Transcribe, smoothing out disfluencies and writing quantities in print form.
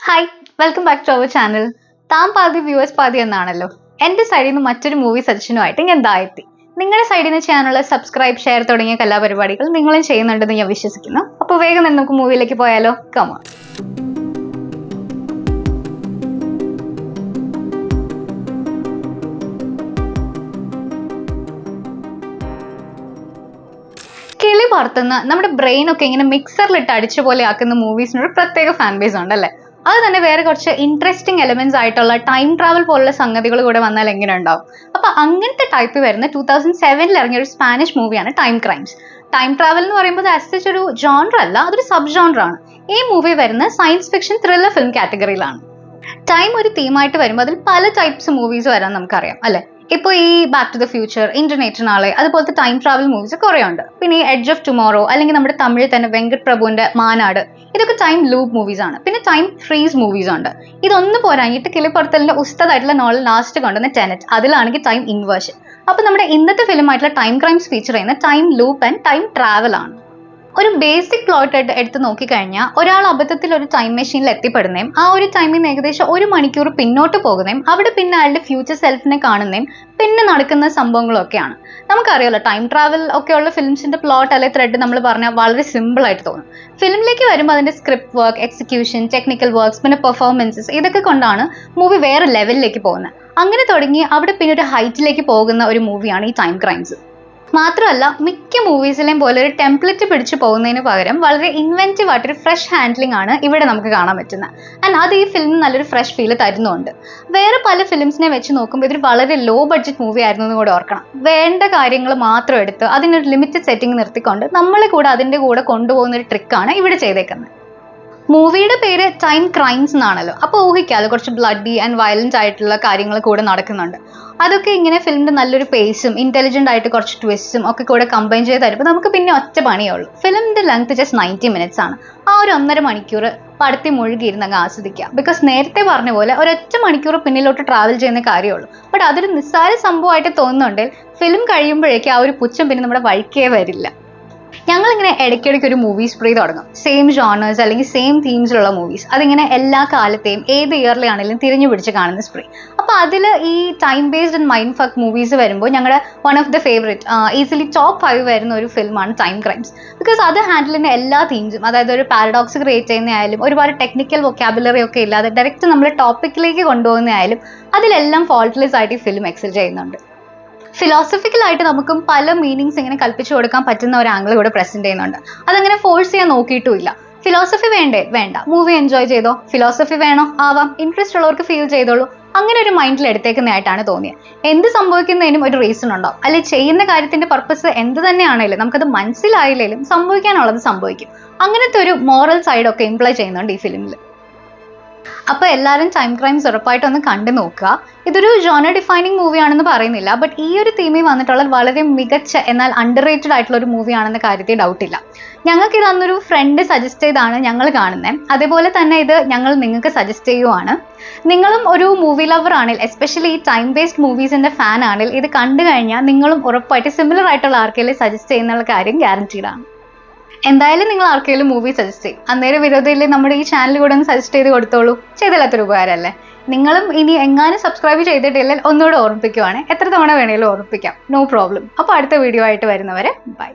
Hi, welcome back to our channel. താൻ പാതി viewers പാതി എന്നാണല്ലോ. എൻ്റെ സൈഡിൽ നിന്ന് മറ്റൊരു മൂവി സജഷനുമായിട്ട് ഞാൻ എത്തി. നിങ്ങളുടെ സൈഡിൽ നിന്ന് ചെയ്യാനുള്ള സബ്സ്ക്രൈബ്, ഷെയർ തുടങ്ങിയ കലാപരിപാടികൾ നിങ്ങളും ചെയ്യുന്നുണ്ടെന്ന് ഞാൻ വിശ്വസിക്കുന്നു. അപ്പോൾ വേഗം തന്നെ നമുക്ക് മൂവിയിലേക്ക് പോയാലോ. കമോൺ. കിളി പറത്തുന്ന നമ്മുടെ ബ്രെയിൻ ഒക്കെ ഇങ്ങനെ മിക്സറിലിട്ട് അടിച്ച പോലെ ആക്കുന്ന മൂവീസിനൊരു പ്രത്യേക ഫാൻ ബേസ് ഉണ്ടല്ലേ. അത് തന്നെ വേറെ കുറച്ച് ഇൻട്രസ്റ്റിംഗ് എലമെന്റ്സ് ആയിട്ടുള്ള ടൈം ട്രാവൽ പോലുള്ള സംഗതികൾ കൂടെ വന്നാൽ എങ്ങനെ ഉണ്ടാവും. അപ്പൊ അങ്ങനത്തെ ടൈപ്പ് വരുന്ന 2007 ഇറങ്ങിയ ഒരു സ്പാനിഷ് മൂവിയാണ് ടൈം ക്രൈംസ്. ടൈം ട്രാവൽ എന്ന് പറയുമ്പോൾ അസച്ച് ഒരു ജോൺറ അല്ല, അതൊരു സബ് ജോൺറ ആണ്. ഈ മൂവി വരുന്ന സയൻസ് ഫിക്ഷൻ ത്രില്ലർ ഫിലിം കാറ്റഗറിയിലാണ്. ടൈം ഒരു തീമായിട്ട് വരുമ്പോൾ അതിൽ പല ടൈപ്സ് മൂവീസ് വരാൻ നമുക്കറിയാം അല്ലെ. ഇപ്പോൾ ഈ back to the future, internet നാളെ, അതുപോലത്തെ ടൈം ട്രാവൽ മൂവീസ് കുറേ ഉണ്ട്. പിന്നെ ഈ എഡ്ജ് ഓഫ് ടുമോറോ, അല്ലെങ്കിൽ നമ്മുടെ തമിഴിൽ തന്നെ വെങ്കട് പ്രഭുവിന്റെ മാനാട്, ഇതൊക്കെ ടൈം ലൂപ്പ് മൂവീസ് ആണ്. പിന്നെ ടൈം ഫ്രീസ് മൂവീസ് ഉണ്ട്. ഇതൊന്നും പോരാഞ്ഞിട്ട് കിളിപ്പറത്തലിന്റെ ഉസ്താദായിട്ടുള്ള നോവൽ ലാസ്റ്റ് കൊണ്ടുവന്ന ടെനറ്റ്, അതിലാണെങ്കിൽ ടൈം ഇൻവേർഷൻ. അപ്പൊ നമ്മുടെ ഇന്നത്തെ ഫിലിം ആയിട്ടുള്ള ടൈം ക്രൈംസ് ഫീച്ചർ ചെയ്യുന്ന time loop and time travel ആണ്. ഒരു ബേസിക് പ്ലോട്ട് എടുത്ത് നോക്കിക്കഴിഞ്ഞാൽ ഒരാൾ അബദ്ധത്തിൽ ഒരു ടൈം മെഷീനിൽ എത്തിപ്പെടുന്നതും ആ ഒരു ടൈമിൽ നിന്ന് ഏകദേശം 1 മണിക്കൂർ പിന്നോട്ട് പോകുന്നതും അവിടെ പിന്നെ അയാളുടെ ഫ്യൂച്ചർ സെൽഫിനെ കാണുന്നതും പിന്നെ നടക്കുന്ന സംഭവങ്ങളൊക്കെയാണ്. നമുക്കറിയാലോ ടൈം ട്രാവൽ ഒക്കെയുള്ള ഫിലിംസിന്റെ പ്ലോട്ട് അല്ലെ ത്രെഡ് നമ്മൾ പറഞ്ഞാൽ വളരെ സിമ്പിൾ ആയിട്ട് തോന്നും. ഫിലിമിലേക്ക് വരുമ്പോൾ അതിന്റെ script work, execution, technical works, പിന്നെ പെർഫോമൻസസ്, ഇതൊക്കെ കൊണ്ടാണ് മൂവി വേറെ ലെവലിലേക്ക് പോകുന്നത്. അങ്ങനെ തുടങ്ങി അവിടെ പിന്നെ ഒരു ഹൈറ്റിലേക്ക് പോകുന്ന ഒരു മൂവിയാണ് ഈ ടൈം ക്രൈംസ്. മാത്രമല്ല മിക്ക മൂവീസിലെയും പോലെ ഒരു ടെംപ്ലേറ്റ് പിടിച്ചു പോകുന്നതിന് പകരം വളരെ ഇൻവെന്റീവ് ആയിട്ടൊരു ഫ്രഷ് ഹാൻഡ്ലിംഗ് ആണ് ഇവിടെ നമുക്ക് കാണാൻ പറ്റുന്നത്. ആൻഡ് അത് ഈ ഫിലിമിന് നല്ലൊരു ഫ്രഷ് ഫീൽ തരുന്നുണ്ട്. വേറെ പല ഫിലിംസിനെ വെച്ച് നോക്കുമ്പോൾ ഇതൊരു വളരെ ലോ ബഡ്ജറ്റ് മൂവി ആയിരുന്നു എന്ന് കൂടെ ഓർക്കണം. വേണ്ട കാര്യങ്ങൾ മാത്രം എടുത്ത് അതിനൊരു ലിമിറ്റഡ് സെറ്റിംഗ് നിർത്തിക്കൊണ്ട് നമ്മളെ കൂടെ അതിൻ്റെ കൂടെ കൊണ്ടുപോകുന്ന ഒരു ട്രിക്കാണ് ഇവിടെ ചെയ്തേക്കുന്നത്. മൂവിയുടെ പേര് ടൈം ക്രൈംസ് എന്നാണല്ലോ. അപ്പോൾ ഊഹിക്കാലോ കുറച്ച് ബ്ലഡി ആൻഡ് വയലന്റ് ആയിട്ടുള്ള കാര്യങ്ങൾ കൂടെ നടക്കുന്നുണ്ട്. അതൊക്കെ ഇങ്ങനെ ഫിലിമിന്റെ നല്ലൊരു പേസും ഇന്റലിജന്റ് ആയിട്ട് കുറച്ച് ട്വിസ്റ്റും ഒക്കെ കൂടെ കമ്പൈൻ ചെയ്ത് തരുമ്പോൾ നമുക്ക് പിന്നെ ഒറ്റ പണിയേ ഉള്ളൂ. ഫിലിമിന്റെ ലെങ്ത് ജസ്റ്റ് 90 minutes ആണ്. ആ ഒരു 1.5 മണിക്കൂർ പടത്തി മുഴുകിയിരുന്ന് അങ്ങ് ആസ്വദിക്കുക. ബിക്കോസ് നേരത്തെ പറഞ്ഞ പോലെ ഒരൊറ്റ മണിക്കൂർ പിന്നിലോട്ട് ട്രാവൽ ചെയ്യുന്ന കാര്യമുള്ളൂ. ബട്ട് അതൊരു നിസ്സാര സംഭവമായിട്ട് തോന്നുന്നുണ്ടെങ്കിൽ ഫിലിം കഴിയുമ്പോഴേക്കും ആ ഒരു പുച്ഛം പിന്നെ നമ്മുടെ വഴിക്കേ വരില്ല. ഞങ്ങളിങ്ങനെ ഇടയ്ക്കിടയ്ക്ക് ഒരു മൂവി സ്പ്രേ തുടങ്ങും. സെയിം ജോണേഴ്സ് അല്ലെങ്കിൽ സെയിം തീംസിലുള്ള മൂവീസ്. അതിങ്ങനെ എല്ലാ കാലത്തെയും ഏത് ഇയറിലാണെങ്കിലും തിരിഞ്ഞു പിടിച്ച് കാണുന്ന സ്പ്രേ. അപ്പോൾ അതിൽ ഈ time based and mind fuck movies വരുമ്പോൾ ഞങ്ങളുടെ one of the favourite, easily top 5 വരുന്ന ഒരു ഫിലിമാണ് ടൈം ക്രൈംസ്. ബിക്കോസ് അത് ഹാൻഡിൽ ചെയ്യുന്ന എല്ലാ തീംസും, അതായത് ഒരു പാരഡോക്സ് ക്രിയേറ്റ് ചെയ്യുന്നതായാലും ഒരുപാട് ടെക്നിക്കൽ വൊക്കാബുലറി ഒക്കെ ഇല്ലാതെ ഡയറക്റ്റ് നമ്മൾ ടോപ്പിക്കിലേക്ക് കൊണ്ടുപോകുന്നതായാലും അതിലെല്ലാം ഫോൾട്ട്ലെസ് ആയിട്ട് ഈ ഫിലിം എക്സൽ ചെയ്യുന്നുണ്ട്. ഫിലോസഫിക്കലായിട്ട് നമുക്കും പല മീനിങ്സ് ഇങ്ങനെ കൽപ്പിച്ചു കൊടുക്കാൻ പറ്റുന്ന ഒരു ആംഗിൾ ഇവിടെ പ്രസന്റ് ചെയ്യുന്നുണ്ട്. അതങ്ങനെ ഫോഴ്സ് ചെയ്യാൻ നോക്കിയിട്ടുമില്ല. ഫിലോസഫി വേണ്ട, മൂവി എൻജോയ് ചെയ്തോ. ഫിലോസഫി വേണോ, ആവാം, ഇൻട്രസ്റ്റ് ഉള്ളവർക്ക് ഫീൽ ചെയ്തോളൂ. അങ്ങനെ ഒരു മൈൻഡിൽ എടുത്തേക്കുന്നതായിട്ടാണ് തോന്നിയത്. എന്ത് സംഭവിക്കുന്നതിനും ഒരു റീസൺ ഉണ്ടാവും. അല്ലെ ചെയ്യുന്ന കാര്യത്തിന്റെ പർപ്പസ് എന്ത് തന്നെയാണെങ്കിലും നമുക്കത് മനസ്സിലായില്ലെങ്കിലും സംഭവിക്കാനുള്ളത് സംഭവിക്കും. അങ്ങനത്തെ ഒരു മോറൽ സൈഡൊക്കെ ഇംപ്ലൈ ചെയ്യുന്നുണ്ട് ഈ ഫിലിമിൽ. അപ്പൊ എല്ലാവരും ടൈം ക്രൈംസ് ഉറപ്പായിട്ടൊന്ന് കണ്ടു നോക്കുക. ഇതൊരു ജോണർ ഡിഫൈനിങ് മൂവിയാണെന്ന് പറയുന്നില്ല, ബട്ട് ഈ ഒരു തീമിൽ വന്നിട്ടുള്ള വളരെ മികച്ച എന്നാൽ അണ്ടർ റേറ്റഡ് ആയിട്ടുള്ള ഒരു മൂവിയാണെന്ന കാര്യത്തിൽ ഡൗട്ടില്ല. ഞങ്ങൾക്ക് ഇത് അന്നൊരു ഫ്രണ്ട് സജസ്റ്റ് ചെയ്താണ് ഞങ്ങൾ കാണുന്നത്. അതേപോലെ തന്നെ ഇത് ഞങ്ങൾ നിങ്ങൾക്ക് സജസ്റ്റ് ചെയ്യുവാണ്. നിങ്ങളും ഒരു മൂവി ലവർ ആണെങ്കിൽ, എസ്പെഷ്യലി ഈ ടൈം ബേസ്ഡ് മൂവീസിന്റെ ഫാൻ ആണെങ്കിൽ ഇത് കണ്ടു കഴിഞ്ഞാൽ നിങ്ങളും ഉറപ്പായിട്ട് സിമിലർ ആയിട്ടുള്ള ആർക്കെങ്കിലും സജസ്റ്റ് ചെയ്യുന്ന കാര്യം ഗ്യാരണ്ടീഡ് ആണ്. എന്തായാലും നിങ്ങൾ ആർക്കെങ്കിലും മൂവി സജസ്റ്റ് ചെയ്യും, അന്നേരം വിരോധമില്ലേ നമ്മുടെ ഈ ചാനൽ കൂടെ ഒന്ന് സജസ്റ്റ് ചെയ്ത് കൊടുത്തോളൂ. ചെയ്തില്ലാത്തൊരു ഉപകാരമല്ലേ. നിങ്ങളും ഇനി എങ്ങാനും സബ്സ്ക്രൈബ് ചെയ്തിട്ടില്ലെങ്കിൽ ഒന്നുകൂടെ ഓർമ്മിപ്പിക്കുവാണ്. എത്ര തവണ വേണേലും ഓർമ്മിപ്പിക്കാം, നോ പ്രോബ്ലം. അപ്പോൾ അടുത്ത വീഡിയോ ആയിട്ട് വരുന്നവരെ ബൈ.